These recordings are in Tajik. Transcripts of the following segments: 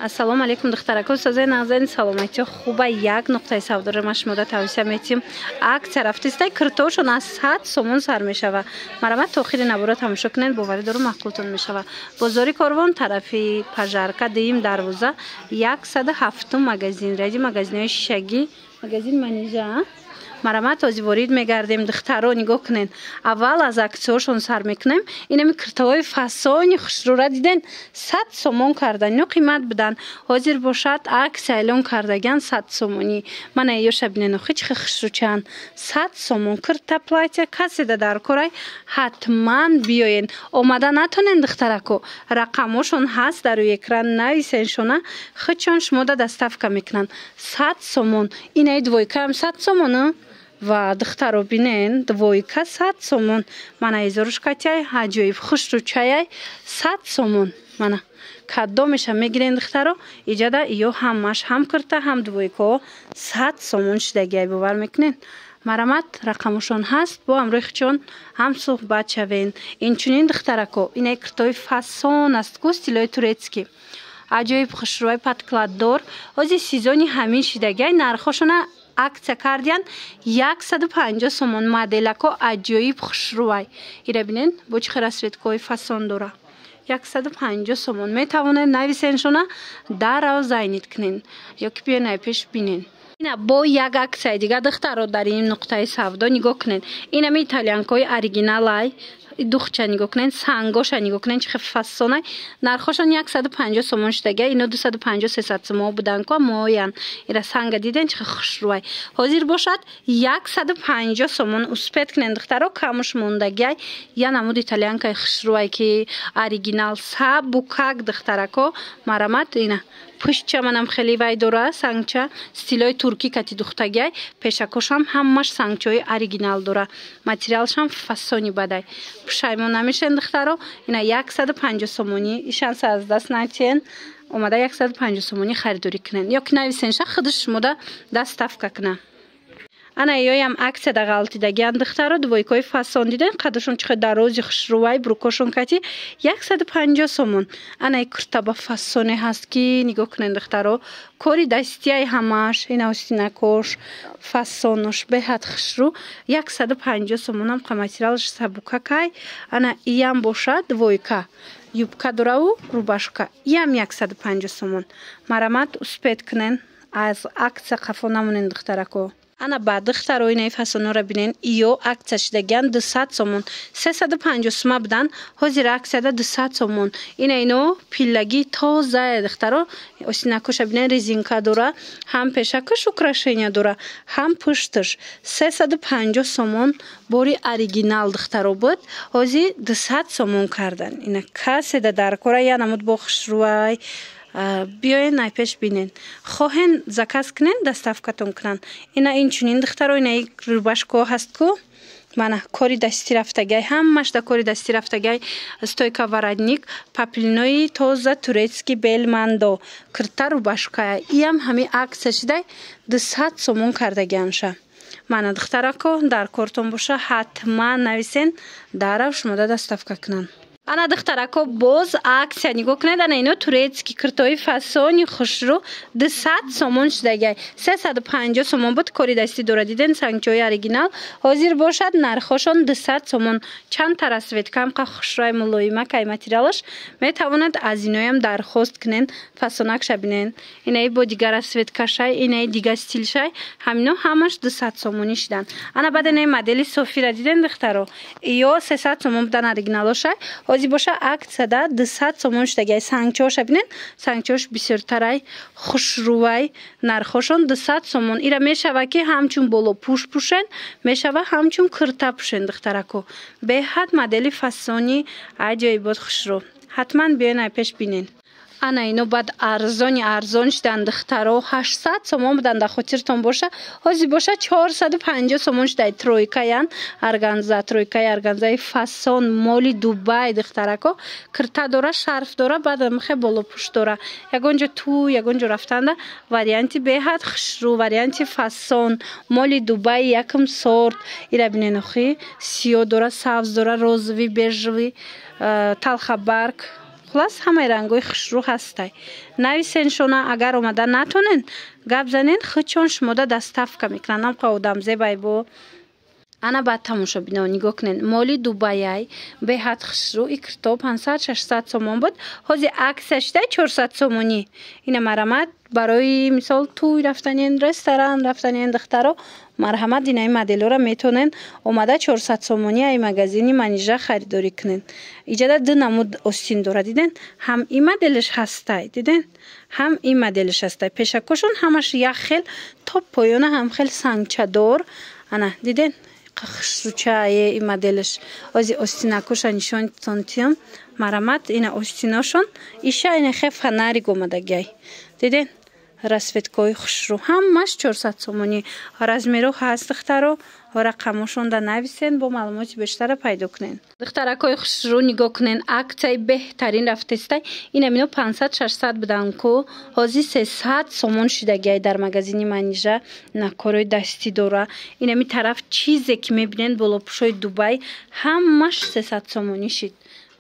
Ассалому алейкум духтарако, сазои нағзани саломати хуба як нуқтаи савдора ма шумода тавсия метим акция рафтистай киртошон аз 100 сомон сар мешава. Марама то охири набора тамошо кунед бовари дору мақултон мешава. Бозори Корвон тарафи Пажарка дим дарвоза 107 магазин ради магазинои шишагӣ магазин манижа марама този ворид мегардем духтаро нигоҳ кунен. Аввал аз аксиёшон сар мекунем. Инами киртоҳои фасони хушрура диден 100 сомон кардан. Ино қимат будан. Ҳозир бошад аксия эълон кардаган 100 сомонӣ. Мана ёша бинен охи чӣ хушручан 100 сомон кирта платья каседа дар корай ҳатман биёен. Омада натонен духтарако. Рақамошон ҳаст дар экран нависеншона хичон шумода доставка мекунанд. 100 сомон. Инаи двойка ҳам 100 сомон. Ва духтаро бинен двойка 100 сомон. Мана изорушкатяй ҳаҷоиб хушручаяй 100 сомон. Мана кадомеша мегирен духтаро иҷада ё ҳамаш ҳам кирта ҳам двойко 100 сомон шидагиай бовар мекунен. Марамат рақамошон ҳаст бо амрӯи хичон ҳам суҳбат шавен. Инчунин духтарако инай киртои фасон аст ку стилои турецкӣ. Аҷоиб хушрӯи падкладдор ҳозир сезони ҳамин шидагиай нархошона акция кардиян 150 сомон моделако аҷоиб хушрӯай. Ира бинен бо чӣ хел расветкои фасон дора. 150 сомон метавонед нависеншона дарав зайнид кунен ё ки биён айпеш бинен. Ина бо як аксияи дига духтаро дар ин нуқтаи савдо нигоҳ кунед. Инами италиянкои оригиналай духча нигоҳ кунед, сангоша нигоҳ кунед чӣ хел фасонай. Нархошон 150 сомон шудага, ино 250-300 сомон будан ку моян. Ира санга диден чӣ хел хушрӯай. Ҳозир бошад 150 сомон успет кунед духтаро камуш мондагиай. Я намуд италиянкаи хушрӯай ки оригинал сабукак духтарако марамат ина пӯшча манам хеле вай дора сангча стилои туркӣ кати духтагиай пешакошам ҳамаш сангчаҳои оригинал дора. Материалшам фасони бадай. Пушаймон намешен духтаро ина 150 сомонӣ ишанса аз даст натиен омада 150 сомонӣ харидорӣ кунен ё ки нависенша худаш шумода доставка кунан. Ана ёям акция да ғалтидагиан духтаро двойкои фасон диден қадашон чӣ хел дарози хушрӯвай брукошон кати 150 сомон. Ана курта ба фасоне ҳаст ки нигоҳ кунен духтаро кори дастияй ҳамаш ина остинакош фасонош беҳад хушрӯ 150 сомонам қа материалш сабукакай. Ана иям бошад двойка юбка дораву рубашка иям 150 сомон. Марамат успет кунен аз акция қафо намонен духтарако. Ана ба духтаро инаи фасонора бинен иё акция шидагиан 200 сомон 350 сома будан ҳозир акцияда 200 сомон. Ина ино пиллаги тозае духтаро остинакоша бинен резинка дора ҳам пешакаш украшения дора ҳам пушташ 350 сомон бори оригинал духтаро буд ҳозир 200 сомон кардан. Ина каседа дар кора я намуд бо хушрӯай биёен айпеш бинен хоҳен заказ кунен доставкатон кунан. Ина инчунин духтаро инаи рубашко ҳаст ку мана кори дастӣ рафтагай ҳамаш да кори дастӣ рафтагай стойка воротник паплинои тоза турецки белмандо кирта рубашкая иям ҳами акция шидай 200 сомон кардагианша. Мана духтарако дар кортон боша ҳатман нависен дарав шумода доставка кунан. Ана духтарако боз акция нигоҳ кунед. Ана ино турецки киртои фасони хушрӯ 200 сомон шудагай 350 сомон буд кори дастӣ дора диден сангчаҳои оригинал ҳозир бошад нархошон 200 сомон. Чандта расветкам қа хушрӯи мулоимакай материалаш метавонад аз иноям дархост кунен фасонакша бинен. Инаи бо дига расветкашай инаи дига стилшай ҳамино ҳамаш 200 сомонӣ шидан. Ана баъд инаи модели софира диден духтаро ё 300 сомон будан оригиналошай ҳозир боша акцияда 200 сомон шудагай сангчаҳоша бинен сангчаҳош бисёртарай хушрӯвай нархошон 200 сомон. Ира мешава ки ҳамчун боло пӯш пӯшен мешава ҳамчун кирта пӯшен духтарако беҳад модели фасони аҷоибот хушрӯ ҳатман биёен айпеш бинен. Ана ино баъд арзон шидан духтаро 800 сомон будан дар хотиртон боша ҳозир боша 450 сомон шидай тройкаян органза тройкаи органзаи фасон моли Дубай духтарако кирта дора шарф дора баъд мехе боло пӯш дора ягонҷо ту ягонҷо рафтанда варианти беҳад хушрӯ варианти фасон моли Дубай якм сорт ира бинен охи сиё дора сабз дора розови бежави талхабарг خلاص همه رنگای خوشرو هسته. نویسین شونه اگر اومده نتونین گپ زنین خود چون شما دستفکه میکنن. هم قودم زیبای بو انا بعد تماشا بینو نگاه کنین. مالی دوبایی به حد خوشرو ای کتاب 500-600 سومون بود. حاضی عکسش ده 400 سومونی. این مرامت برای مثال توی رفتنین رستوران رفتنین دخترا مرحمت اینای مدل را میتونن اومده 400 سومونی ای مگزینی منیجا خریداری کنن. اینجا دو نمود آستین داره دیدن. هم این مدلش هسته دیدن. هم این مدلش هسته. پیشکشون همش یک خیل تا پایونه هم خیل سنگچه دار. انا دیدن خوشروچه این مدلش از آستینکوش نشان تانتیم مرامت این آستیناشون ایشه این خیلی فنری گمدگی دیدن. رسوتکای خوشرو همش 400 سومونی. رزمیرو هست دخترو رقمشون دا نویسین با معلومات بیشتر پیدا کنین. دخترکای خوشرو نگاه کنین. عکسای بهترین رفتسته این امینو 500-600 بدن کو حاضی 300 سومون شدگی در مگزینی منیجا نکاروی دستی داره. این امی طرف چیزی که میبینین بالا پوشای دوبای همش 300 سومونی شد.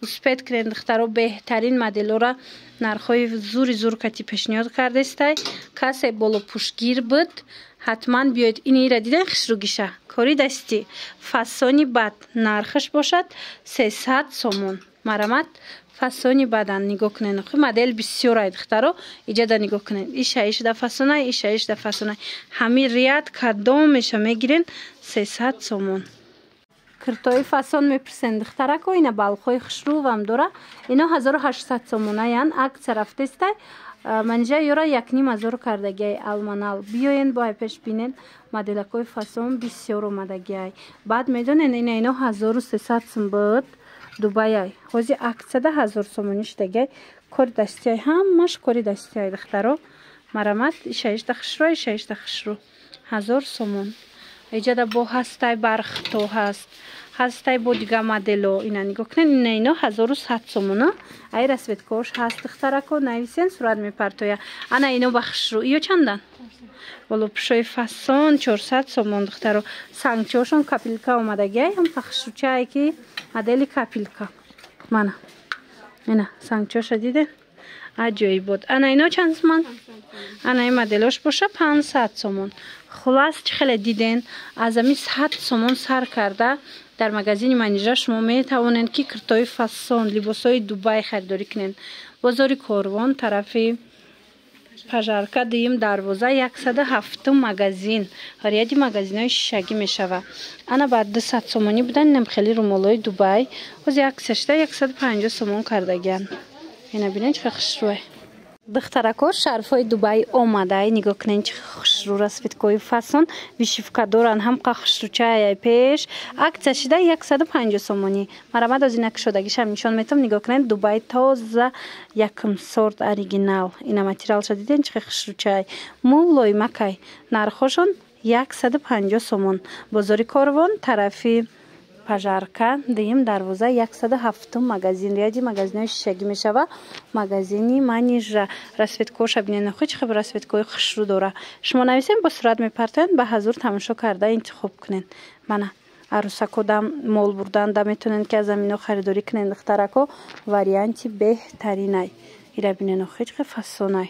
اسپید کنین دخترو بهترین مدل را نرخای زور کتی پیشنهاد کرده است. کسی بالا پوشگیر بود حتما بیاید. این را دیدن خوشرو گیشه کاری دستی فسانی بد نرخش باشد 300 سومون. مرامت فسانی بدن نگاه کنین. خب مدل بسیار اید دخترو ایجاد نگاه کنین. ایش ده فسونه ایش ده فسونه همین ریاد کدام میشه میگیرین 300 سومون. کرتای فسان میپرسند دخترکو اینا بالخوی خوشرو هم داره. اینا 1800 سومونه یان عکس رفته است. منجا یورا 1500 کردگی آلمانال. بیاین با پیش بینین مدلکای فسان بسیار اومدگی. بعد میدونین اینا 1300 سوم بود دوبایی. خوزی عکس ده 1000 سومونیش دیگه کار دستی همش کاری دستی دخترو مرامت ایش ده خوشرو 1000 سومون. ایجاد با هستای برخ تو هستای با دیگه مدلو اینا نگاه کنین. اینا 1100 سومونه. ای رسوتکوش هست دخترکو نویسین صورت میپرتویا. انا اینو بخش رو ایو چندن؟ ولو پشوی فسان 400 سومون دخترو. سنگچوشون کپیلکا اومدگی هم بخش رو چه که مدل کپیلکا منه اینا سنگچوش دیدین عجایی بود. انا اینا چند سومن؟ انا این مدلش باشه 500 سومون. خلاص خیلی دیدین از امی 100 سومون سر کرده. در مگزین منیجا شما می توانین که کرتای فسان لباسای دوبای خریداری کنین. بازار کاروان طرف پژارکا دیم دروازه 107 مگزین. هریادی مگزینای شیشگی میشوه. انا بعد 200 سومونی بودن. نم خیلی رومالای دوبای از یک سشته 150 سومون کردگن. اینا ببینید چه خوشروه. دخترکو شرفای دوبای اومده. نگاه کنین چه خوشرو رسوتکای فسان ویشیفکا دارن هم خوشروچه پیش عکسش ده 150 سومونی. مرامت از اینک شدگیش هم نشون میتم. نگاه کنین دوبای تازه یکم سورت اوریجینال. اینا متریال شد دیدین چه خوشروچه مولای مکای نرخشون 150 سومون. بازار کاروان طرفی پژارکا دیم دروازه 107 مگزین. ریادی مگزینای شیشگی میشوه. مگزینی منیجا رسوتکوش ببینین خود چه رسوتکوی خوشرو داره. شما نویسین با صورت میپرتین به حضور تماشا کرده انتخاب کنین. منه عروسکو دم مول بردن دم میتونین که از زمینو خریداری کنین دخترکو وریانتی بهترینای. اینا ببینین خود چه فسونای